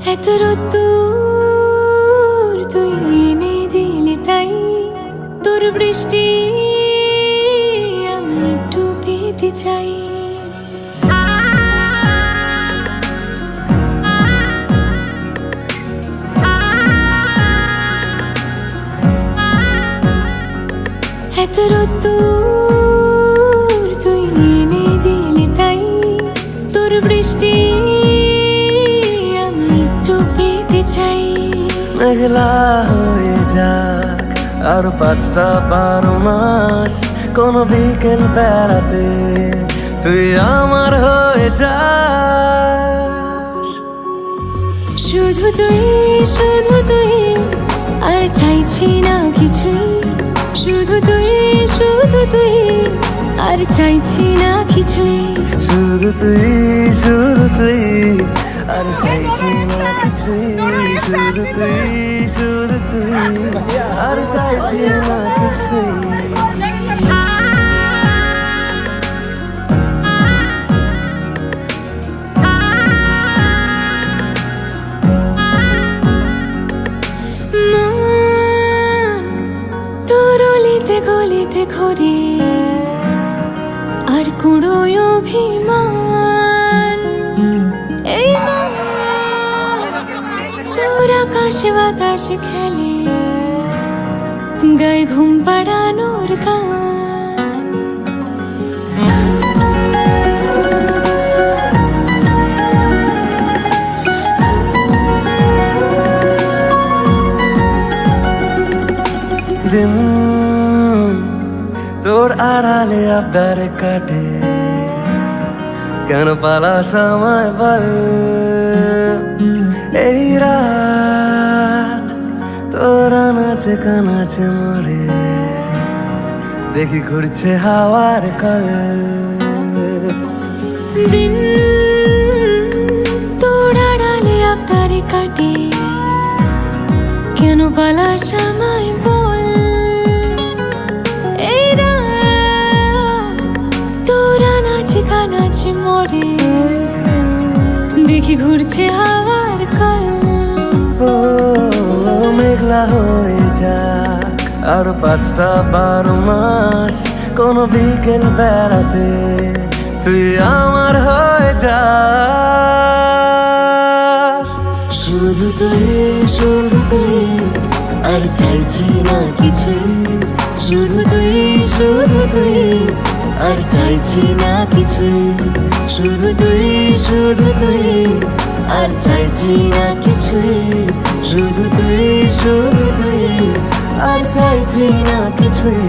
এত রোদ্দুর তুই এনে দিলি তাই তোর বৃষ্টি আমি একটু পেতে চাই। এত রোদ্দুর তুই এনে দিলি তাই তোর বৃষ্টি আমি একটু পেতে চাই। মেঘলা হয়ে যাক আর 5টা-12 মাস, কোন বিকেল বেড়াতে তুই আমার হয়ে যাস। শুধু তুই আর চাইছি না কিছুই, শুধু তুই আর চাইছি না কিছুই, শুধু তুই আর চাইছি না কিছুই, শুধু তুই আর চাইছি না কিছুই। তোর অলিতে গলিতে ঘরে আর কুড়োয় অভিমান, এই তোর আকাশে বাতাসে খেলে গায়ে ঘুম পাড়ানোর গান। দিন তোর আড়ালে আবদারে কাটে, কেন পালাস আমায় বল। এই রাত তোর আনাচে কানাচে মরে, দেখি ঘুরছে হাওয়ার কল। দিন তোর আড়ালে আবদারে কাটে, কেন পালাস আমায় বল। এই রাত তোর আনাচে কানাচে মরে, দেখি ঘুরছে হাওয়ার কল। ও মেঘলা হয়ে যাক আর 5টা-12 মাস, কোন বিকেল বেড়াতে তুই আমার হয়ে যাস। শুধু তুই আর চাইছি না কিছুই, শুধু তুই আর চাইছি না কিছুই, শুধু তুই আর চাইছি না কিছুই, শুধু তুই আর চাইছি না কিছুই।